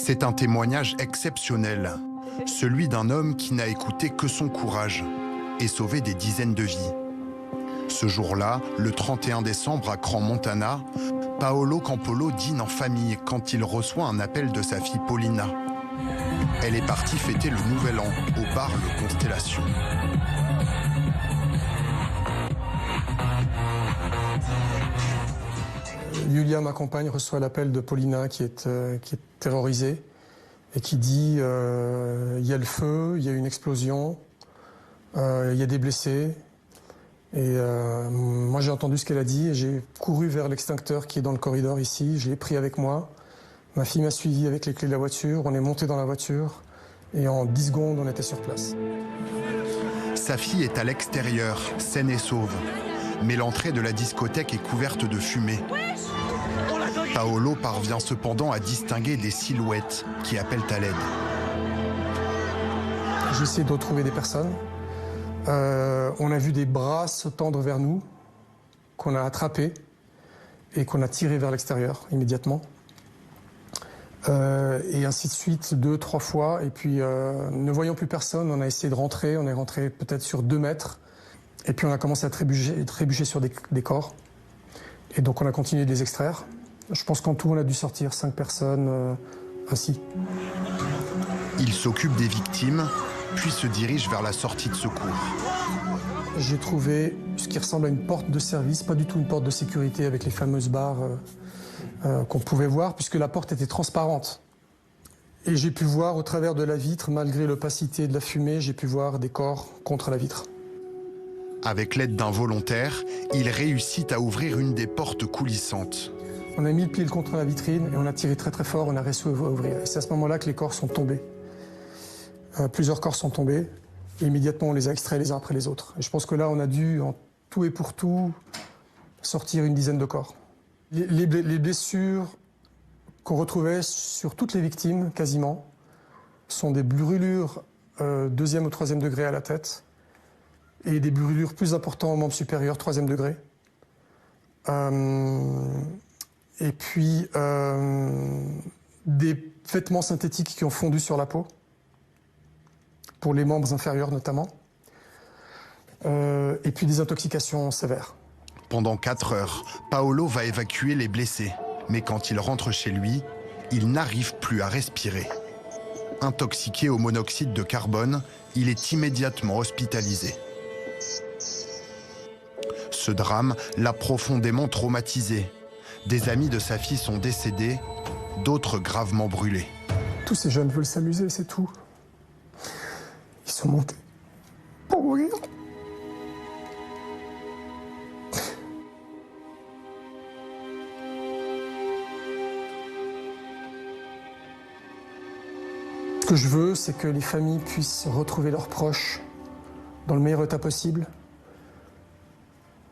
C'est un témoignage exceptionnel, celui d'un homme qui n'a écouté que son courage et sauvé des dizaines de vies. Ce jour-là, le 31 décembre à Crans-Montana, Paolo Campolo dîne en famille quand il reçoit un appel de sa fille Paulina. Elle est partie fêter le Nouvel An au bar Le Constellation. Yulia, ma compagne, reçoit l'appel de Paulina qui est terrorisée et qui dit il y a le feu, il y a une explosion, il y a des blessés. Et moi j'ai entendu ce qu'elle a dit et j'ai couru vers l'extincteur qui est dans le corridor ici, je l'ai pris avec moi. Ma fille m'a suivi avec les clés de la voiture, on est monté dans la voiture et en 10 secondes on était sur place. Sa fille est à l'extérieur, saine et sauve. Mais l'entrée de la discothèque est couverte de fumée. Paolo parvient cependant à distinguer des silhouettes qui appellent à l'aide. J'ai essayé de retrouver des personnes. On a vu des bras se tendre vers nous, qu'on a attrapés et qu'on a tirés vers l'extérieur immédiatement. Et ainsi de suite, 2, 3 fois. Et puis, ne voyant plus personne, on a essayé de rentrer. On est rentré peut-être sur 2 mètres. Et puis on a commencé à trébucher sur des corps. Et donc on a continué de les extraire. Je pense qu'en tout on a dû sortir 5 personnes ainsi. Il s'occupe des victimes, puis se dirige vers la sortie de secours. J'ai trouvé ce qui ressemble à une porte de service, pas du tout une porte de sécurité avec les fameuses barres qu'on pouvait voir, puisque la porte était transparente. Et j'ai pu voir au travers de la vitre, malgré l'opacité de la fumée, j'ai pu voir des corps contre la vitre. Avec l'aide d'un volontaire, il réussit à ouvrir une des portes coulissantes. On a mis le pied contre la vitrine et on a tiré très très fort, on a réussi à ouvrir. Et c'est à ce moment-là que les corps sont tombés. Plusieurs corps sont tombés et immédiatement on les a extraits les uns après les autres. Et je pense que là on a dû, en tout et pour tout, sortir une dizaine de corps. Les blessures qu'on retrouvait sur toutes les victimes, quasiment, sont des brûlures 2e ou 3e degré à la tête, et des brûlures plus importantes aux membres supérieurs, 3e degré. Et puis des vêtements synthétiques qui ont fondu sur la peau, pour les membres inférieurs notamment. Et puis des intoxications sévères. Pendant 4 heures, Paolo va évacuer les blessés. Mais quand il rentre chez lui, il n'arrive plus à respirer. Intoxiqué au monoxyde de carbone, il est immédiatement hospitalisé. Ce drame l'a profondément traumatisé. Des amis de sa fille sont décédés, d'autres gravement brûlés. Tous ces jeunes veulent s'amuser, c'est tout. Ils sont montés pour mourir. Ce que je veux, c'est que les familles puissent retrouver leurs proches dans le meilleur état possible,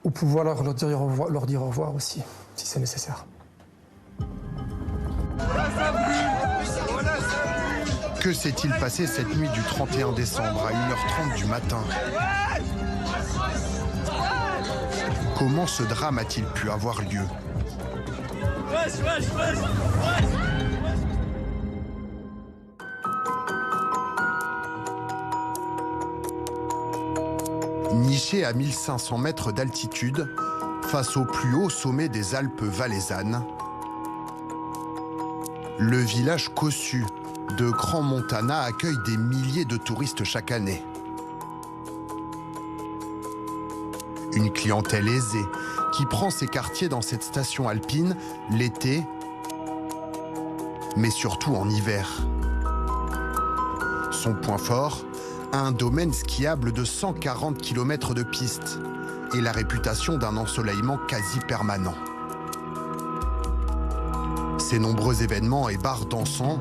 ou pouvoir leur dire au revoir aussi, si c'est nécessaire. Que s'est-il passé cette nuit du 31 décembre à 1h30 du matin? Comment ce drame a-t-il pu avoir lieu? Niché à 1500 mètres d'altitude, face au plus haut sommet des Alpes valaisannes, le village cossu de Crans-Montana accueille des milliers de touristes chaque année. Une clientèle aisée qui prend ses quartiers dans cette station alpine l'été, mais surtout en hiver. Son point fort, un domaine skiable de 140 km de piste et la réputation d'un ensoleillement quasi permanent. Ces nombreux événements et bars dansants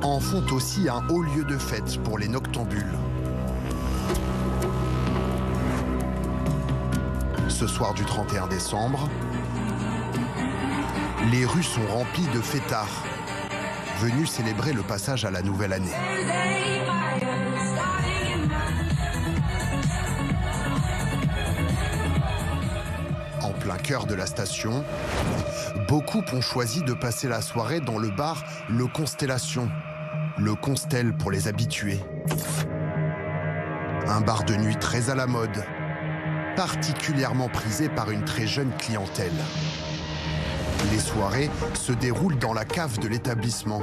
en font aussi un haut lieu de fête pour les noctambules. Ce soir du 31 décembre, les rues sont remplies de fêtards, venus célébrer le passage à la nouvelle année. En plein cœur de la station, beaucoup ont choisi de passer la soirée dans le bar Le Constellation, le Constel pour les habitués. Un bar de nuit très à la mode, particulièrement prisé par une très jeune clientèle. Les soirées se déroulent dans la cave de l'établissement,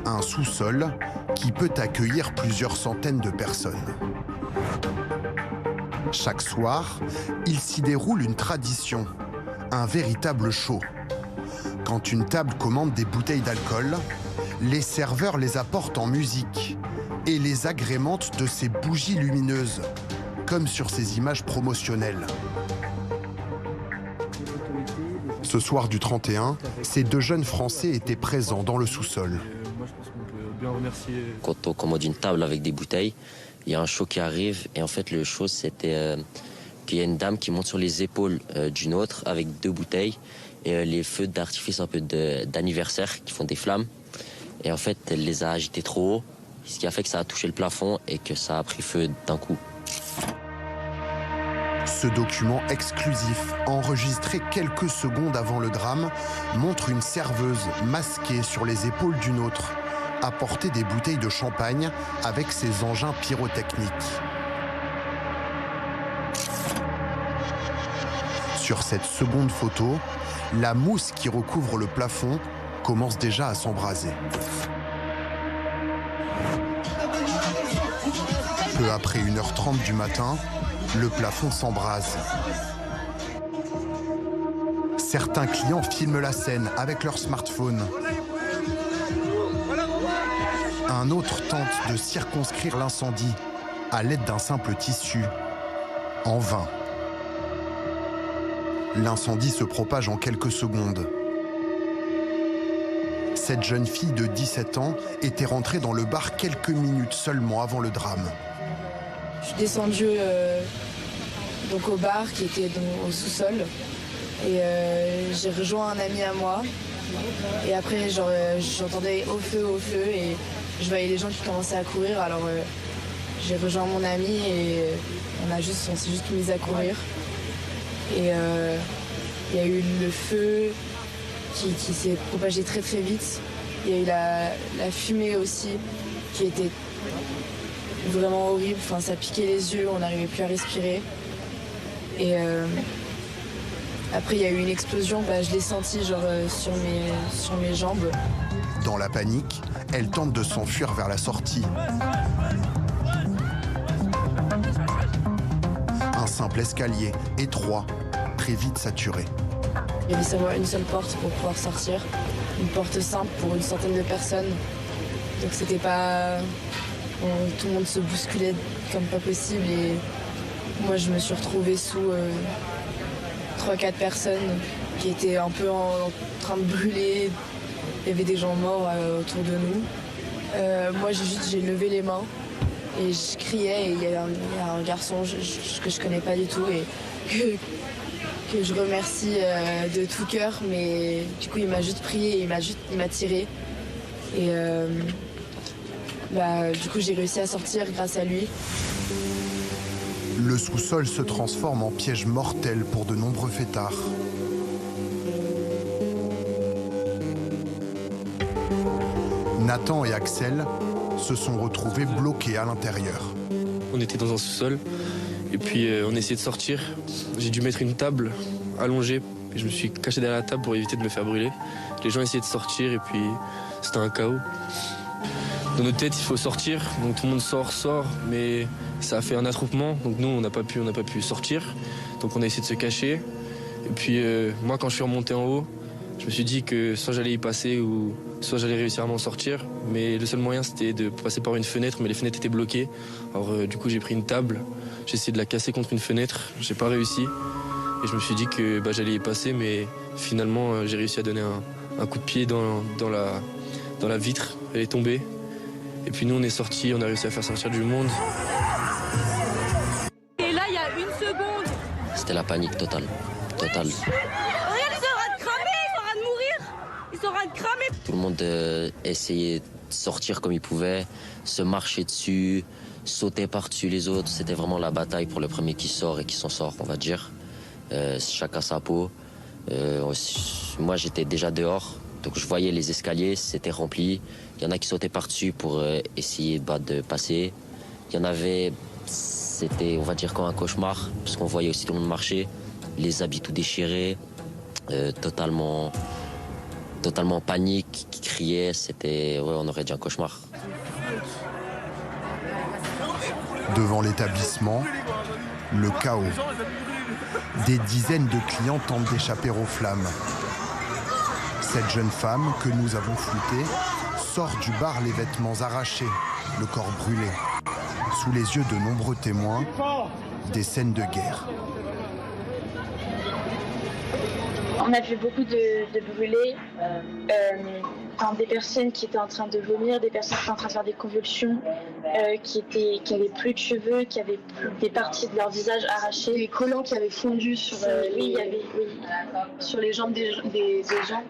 un sous-sol qui peut accueillir plusieurs centaines de personnes. Chaque soir, il s'y déroule une tradition, un véritable show. Quand une table commande des bouteilles d'alcool, les serveurs les apportent en musique et les agrémentent de ces bougies lumineuses, comme sur ces images promotionnelles. Ce soir du 31, ces deux jeunes Français étaient présents dans le sous-sol. Quand on commande une table avec des bouteilles, il y a un show qui arrive et en fait le show c'était qu'il y a une dame qui monte sur les épaules d'une autre avec deux bouteilles et les feux d'artifice un peu d'anniversaire qui font des flammes et en fait elle les a agités trop haut, ce qui a fait que ça a touché le plafond et que ça a pris feu d'un coup. Ce document exclusif, enregistré quelques secondes avant le drame, montre une serveuse masquée sur les épaules d'une autre, apporter des bouteilles de champagne avec ses engins pyrotechniques. Sur cette seconde photo, la mousse qui recouvre le plafond commence déjà à s'embraser. Peu après 1h30 du matin, le plafond s'embrase. Certains clients filment la scène avec leur smartphone. Un autre tente de circonscrire l'incendie à l'aide d'un simple tissu. En vain. L'incendie se propage en quelques secondes. Cette jeune fille de 17 ans était rentrée dans le bar quelques minutes seulement avant le drame. Je suis descendue donc au bar qui était au sous-sol et j'ai rejoint un ami à moi. Et après, j'entendais au feu et je voyais les gens qui commençaient à courir. Alors j'ai rejoint mon ami et on s'est juste mis à courir. Et il y a eu le feu qui s'est propagé très très vite. Il y a eu la fumée aussi qui était vraiment horrible. Enfin, ça piquait les yeux, on n'arrivait plus à respirer. Et après, il y a eu une explosion, je l'ai senti sur mes jambes. Dans la panique, elle tente de s'enfuir vers la sortie. Un simple escalier, étroit, très vite saturé. Il y avait seulement une seule porte pour pouvoir sortir. Une porte simple pour une centaine de personnes. Donc c'était pas... tout le monde se bousculait comme pas possible. Et moi, je me suis retrouvée sous 3-4 personnes qui étaient un peu en train de brûler. Il y avait des gens morts autour de nous. Moi, j'ai levé les mains et je criais. Et il y a un garçon que je connais pas du tout et que je remercie de tout cœur. Mais du coup, il m'a juste prié et il m'a tiré. Et du coup, j'ai réussi à sortir grâce à lui. Le sous-sol se transforme en piège mortel pour de nombreux fêtards. Nathan et Axel se sont retrouvés bloqués à l'intérieur. On était dans un sous-sol et puis on essayait de sortir. J'ai dû mettre une table allongée et je me suis caché derrière la table pour éviter de me faire brûler. Les gens essayaient de sortir et puis c'était un chaos. Dans notre tête, il faut sortir, donc tout le monde sort, mais ça a fait un attroupement, donc nous on n'a pas pu sortir, donc on a essayé de se cacher. Et puis moi quand je suis remonté en haut, je me suis dit que soit j'allais y passer ou soit j'allais réussir à m'en sortir, mais le seul moyen c'était de passer par une fenêtre, mais les fenêtres étaient bloquées. Alors du coup j'ai pris une table, j'ai essayé de la casser contre une fenêtre, j'ai pas réussi. Et je me suis dit que j'allais y passer, mais finalement j'ai réussi à donner un coup de pied dans la vitre, elle est tombée. Et puis nous on est sortis, on a réussi à faire sortir du monde. Et là il y a une seconde. C'était la panique totale. Regarde, ils sont en train de cramer, ils sont en train de mourir. Ils sont en train de cramer. Tout le monde essayait de sortir comme il pouvait, se marcher dessus, sauter par-dessus les autres. C'était vraiment la bataille pour le premier qui sort et qui s'en sort, on va dire. Chacun sa peau. Moi j'étais déjà dehors, Donc je voyais les escaliers, c'était rempli. Il y en a qui sautaient par-dessus pour essayer de passer. Il y en avait, c'était, on va dire, comme un cauchemar, parce qu'on voyait aussi tout le monde marcher, les habits tout déchirés, totalement en panique, qui criaient. C'était, ouais, on aurait dit un cauchemar. Devant l'établissement, le chaos. Des dizaines de clients tentent d'échapper aux flammes. Cette jeune femme que nous avons floutée sort du bar les vêtements arrachés, le corps brûlé. Sous les yeux de nombreux témoins, des scènes de guerre. On a vu beaucoup de brûlés, des personnes qui étaient en train de vomir, des personnes qui étaient en train de faire des convulsions, qui avaient plus de cheveux, qui avaient des parties de leur visage arrachées. Des collants qui avaient fondu sur, sur les jambes des gens.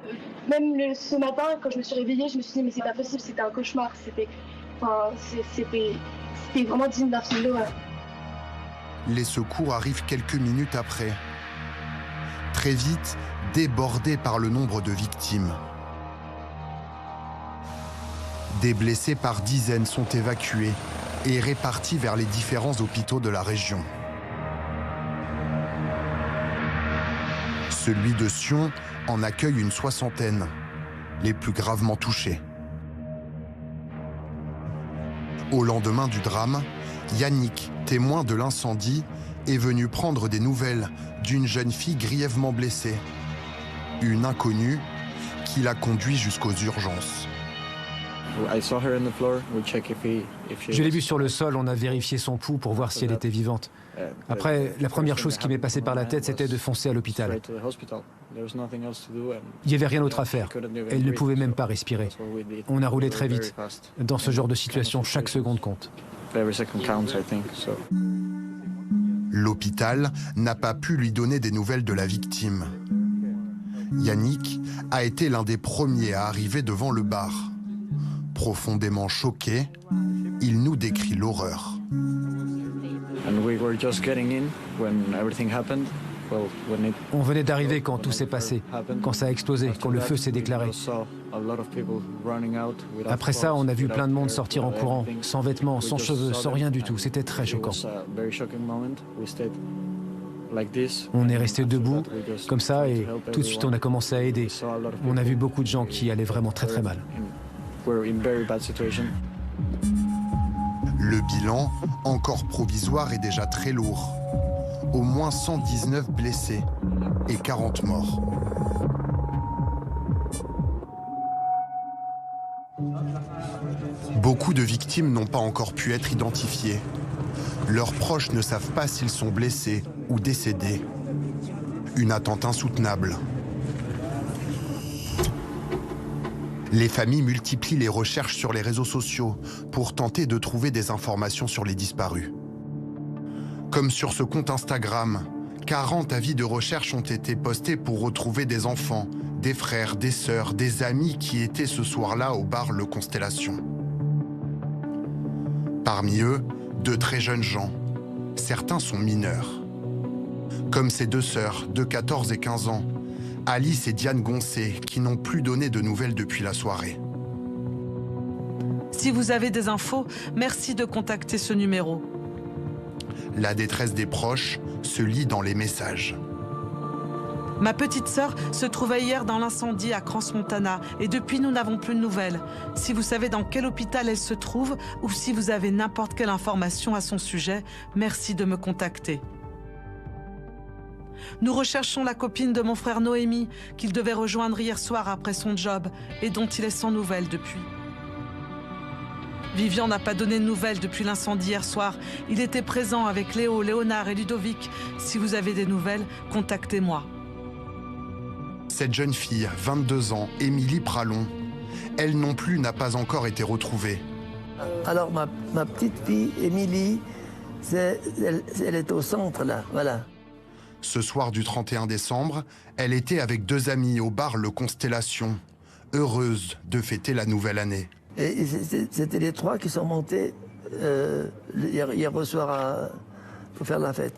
Même ce matin, quand je me suis réveillée, je me suis dit mais c'est pas possible, c'était un cauchemar. C'était vraiment digne d'un film d'horreur. Les secours arrivent quelques minutes après. Très vite, débordés par le nombre de victimes. Des blessés par dizaines sont évacués et répartis vers les différents hôpitaux de la région. Celui de Sion en accueille une soixantaine, les plus gravement touchés. Au lendemain du drame, Yannick, témoin de l'incendie, est venu prendre des nouvelles d'une jeune fille grièvement blessée. Une inconnue qui l'a conduit jusqu'aux urgences. Je l'ai vue sur le sol, on a vérifié son pouls pour voir si elle était vivante. Après, la première chose qui m'est passée par la tête, c'était de foncer à l'hôpital. Il n'y avait rien d'autre à faire. Elle ne pouvait même pas respirer. On a roulé très vite. Dans ce genre de situation, chaque seconde compte. L'hôpital n'a pas pu lui donner des nouvelles de la victime. Yannick a été l'un des premiers à arriver devant le bar. Profondément choqué, il nous décrit l'horreur. On venait d'arriver quand tout s'est passé, quand ça a explosé, quand le feu s'est déclaré. Après ça, on a vu plein de monde sortir en courant, sans vêtements, sans cheveux, sans rien du tout. C'était très choquant. On est resté debout, comme ça, et tout de suite on a commencé à aider. On a vu beaucoup de gens qui allaient vraiment très très mal. Le bilan, encore provisoire, est déjà très lourd. Au moins 119 blessés et 40 morts. Beaucoup de victimes n'ont pas encore pu être identifiées. Leurs proches ne savent pas s'ils sont blessés ou décédés. Une attente insoutenable. Les familles multiplient les recherches sur les réseaux sociaux pour tenter de trouver des informations sur les disparus. Comme sur ce compte Instagram, 40 avis de recherche ont été postés pour retrouver des enfants, des frères, des sœurs, des amis qui étaient ce soir-là au bar Le Constellation. Parmi eux, de très jeunes gens. Certains sont mineurs. Comme ces deux sœurs de 14 et 15 ans, Alice et Diane Goncé, qui n'ont plus donné de nouvelles depuis la soirée. Si vous avez des infos, merci de contacter ce numéro. La détresse des proches se lit dans les messages. Ma petite sœur se trouvait hier dans l'incendie à Crans-Montana et depuis nous n'avons plus de nouvelles. Si vous savez dans quel hôpital elle se trouve ou si vous avez n'importe quelle information à son sujet, merci de me contacter. Nous recherchons la copine de mon frère Noémie qu'il devait rejoindre hier soir après son job et dont il est sans nouvelles depuis. Vivian n'a pas donné de nouvelles depuis l'incendie hier soir. Il était présent avec Léo, Léonard et Ludovic. Si vous avez des nouvelles, contactez-moi. Cette jeune fille, 22 ans, Émilie Pralon, elle non plus n'a pas encore été retrouvée. Alors ma petite fille, Émilie, elle est au centre là, voilà. Ce soir du 31 décembre, elle était avec deux amis au bar Le Constellation, heureuse de fêter la nouvelle année. Et c'était les trois qui sont montés hier soir pour faire la fête.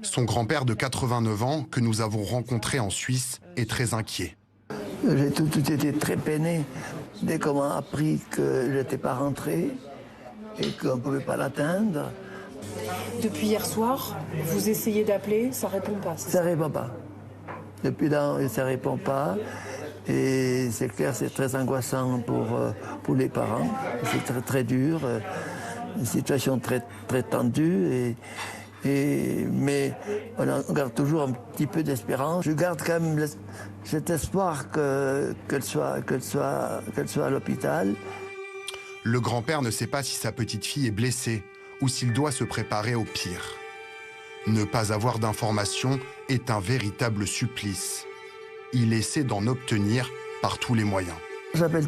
Son grand-père de 89 ans, que nous avons rencontré en Suisse, est très inquiet. J'ai tout été très peiné dès qu'on m'a appris que je n'étais pas rentré et qu'on ne pouvait pas l'atteindre. Depuis hier soir, vous essayez d'appeler, ça ne répond pas. Ça ne répond pas. Depuis là, ça ne répond pas. Et c'est clair, c'est très angoissant pour les parents. C'est très, très dur. Une situation très, très tendue. Mais on garde toujours un petit peu d'espérance. Je garde quand même cet espoir qu'elle soit à l'hôpital. Le grand-père ne sait pas si sa petite-fille est blessée ou s'il doit se préparer au pire. Ne pas avoir d'informations est un véritable supplice. Il essaie d'en obtenir par tous les moyens. J'appelle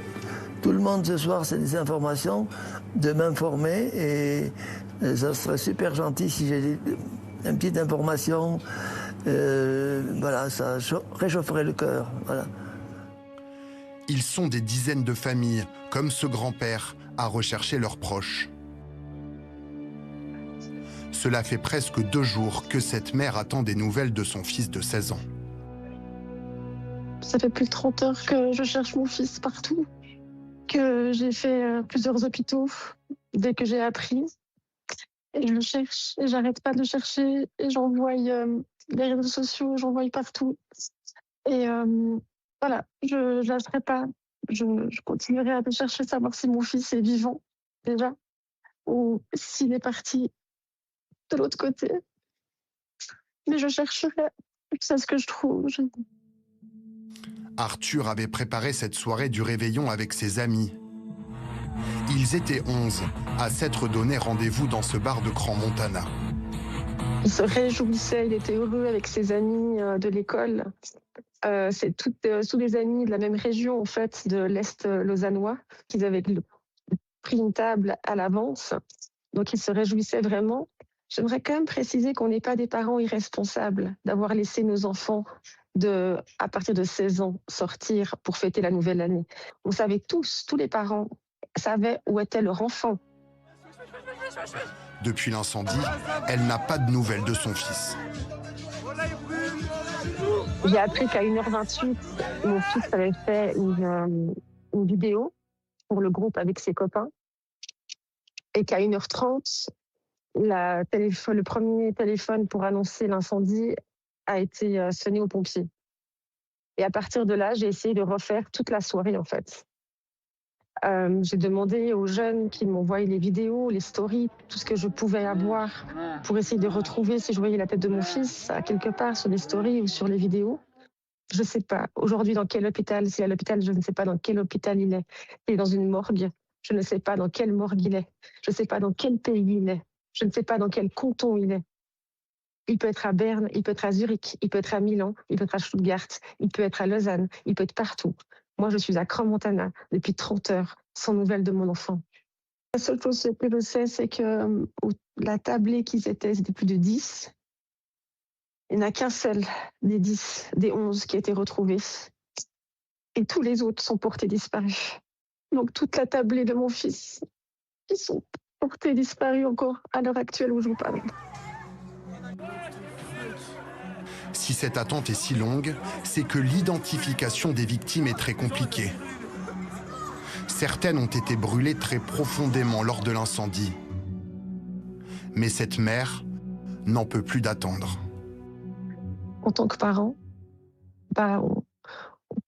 tout le monde ce soir, c'est des informations, de m'informer et ça serait super gentil si j'ai une petite information. Voilà, ça réchaufferait le cœur. Voilà. Ils sont des dizaines de familles, comme ce grand-père, à rechercher leurs proches. Cela fait presque 2 jours que cette mère attend des nouvelles de son fils de 16 ans. Ça fait plus de 30 heures que je cherche mon fils partout, que j'ai fait plusieurs hôpitaux dès que j'ai appris. Et je le cherche, et j'arrête pas de le chercher, et j'envoie les réseaux sociaux, j'envoie partout. Et voilà, je lâcherai pas. Je continuerai à le chercher, savoir si mon fils est vivant, déjà, ou s'il est parti de l'autre côté. Mais je chercherai, c'est ce que je trouve. Arthur avait préparé cette soirée du réveillon avec ses amis. Ils étaient 11 à s'être donné rendez-vous dans ce bar de Crans-Montana. Il se réjouissait, il était heureux avec ses amis de l'école. C'est tous les amis de la même région, en fait, de l'Est lausannois, qu'ils avaient pris une table à l'avance. Donc, ils se réjouissaient vraiment. J'aimerais quand même préciser qu'on n'est pas des parents irresponsables d'avoir laissé nos enfants à partir de 16 ans, sortir pour fêter la nouvelle année. On savait tous les parents savaient où était leur enfant. Depuis l'incendie, elle n'a pas de nouvelles de son fils. J'ai appris qu'à 1h28, mon fils avait fait une vidéo pour le groupe avec ses copains et qu'à 1h30, le premier téléphone pour annoncer l'incendie a été sonné aux pompiers. Et à partir de là, j'ai essayé de refaire toute la soirée, en fait. J'ai demandé aux jeunes qui m'envoient les vidéos, les stories, tout ce que je pouvais avoir pour essayer de retrouver si je voyais la tête de mon fils à quelque part sur les stories ou sur les vidéos. Je ne sais pas aujourd'hui dans quel hôpital, s'il est à l'hôpital, je ne sais pas dans quel hôpital il est. Il est dans une morgue, je ne sais pas dans quelle morgue il est. Je ne sais pas dans quel pays il est. Je ne sais pas dans quel canton il est. Il peut être à Berne, il peut être à Zurich, il peut être à Milan, il peut être à Stuttgart, il peut être à Lausanne, il peut être partout. Moi, je suis à Crans-Montana depuis 30 heures, sans nouvelles de mon enfant. La seule chose que je sais, c'est que la tablée qu'ils étaient, c'était plus de 10. Il n'y en a qu'un seul des 10, des 11 qui a été retrouvé. Et tous les autres sont portés disparus. Donc toute la tablée de mon fils, ils sont portés disparus encore à l'heure actuelle où je vous parle. Si cette attente est si longue, c'est que l'identification des victimes est très compliquée. Certaines ont été brûlées très profondément lors de l'incendie. Mais cette mère n'en peut plus d'attendre. En tant que parent, on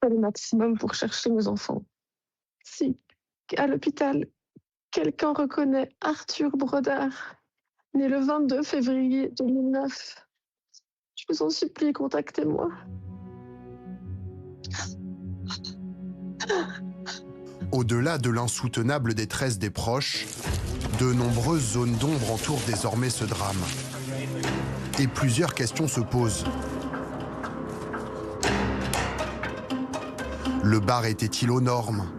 fait le maximum pour chercher nos enfants. Si à l'hôpital, quelqu'un reconnaît Arthur Brodard, né le 22 février 2009, je vous en supplie, contactez-moi. Au-delà de l'insoutenable détresse des proches, de nombreuses zones d'ombre entourent désormais ce drame. Et plusieurs questions se posent. Le bar était-il aux normes?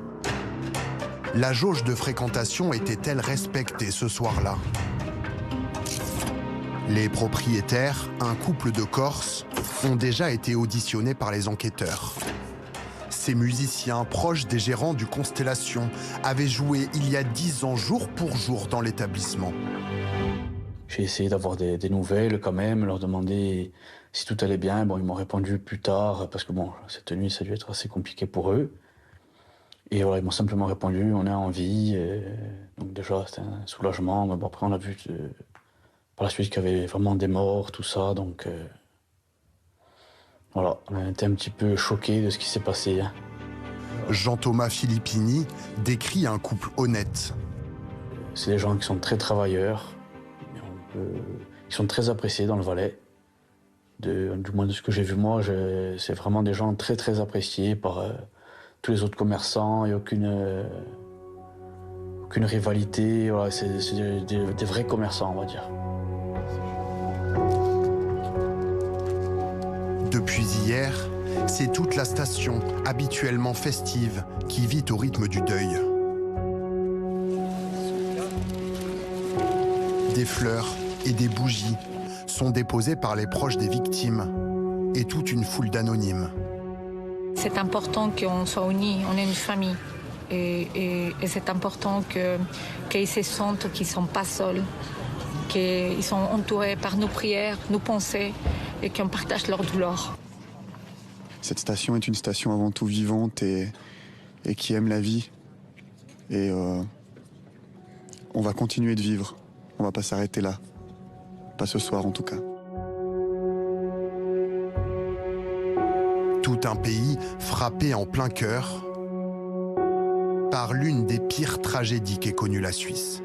La jauge de fréquentation était-elle respectée ce soir-là? Les propriétaires, un couple de Corses, ont déjà été auditionnés par les enquêteurs. Ces musiciens, proches des gérants du Constellation, avaient joué il y a 10 ans jour pour jour dans l'établissement. J'ai essayé d'avoir des nouvelles quand même, leur demander si tout allait bien. Bon, ils m'ont répondu plus tard, parce que bon, cette nuit, ça a dû être assez compliqué pour eux. Et voilà, ils m'ont simplement répondu, on est en vie. Et donc déjà, c'était un soulagement. Mais bon, après, on a vu par la suite qu'il y avait vraiment des morts, tout ça. Donc voilà, on a été un petit peu choqués de ce qui s'est passé. Jean-Thomas Filippini décrit un couple honnête. C'est des gens qui sont très travailleurs, qui sont très appréciés dans le Valais. Du moins de ce que j'ai vu moi, c'est vraiment des gens très très appréciés par tous les autres commerçants. Il n'y a aucune rivalité, voilà, c'est des vrais commerçants, on va dire. Depuis hier, c'est toute la station, habituellement festive, qui vit au rythme du deuil. Des fleurs et des bougies sont déposées par les proches des victimes et toute une foule d'anonymes. C'est important qu'on soit unis, on est une famille. Et c'est important qu'ils se sentent qu'ils ne sont pas seuls, qu'ils sont entourés par nos prières, nos pensées et qu'on partage leur douleur. Cette station est une station avant tout vivante et qui aime la vie. Et on va continuer de vivre. On va pas s'arrêter là. Pas ce soir en tout cas. Tout un pays frappé en plein cœur par l'une des pires tragédies qu'ait connue la Suisse.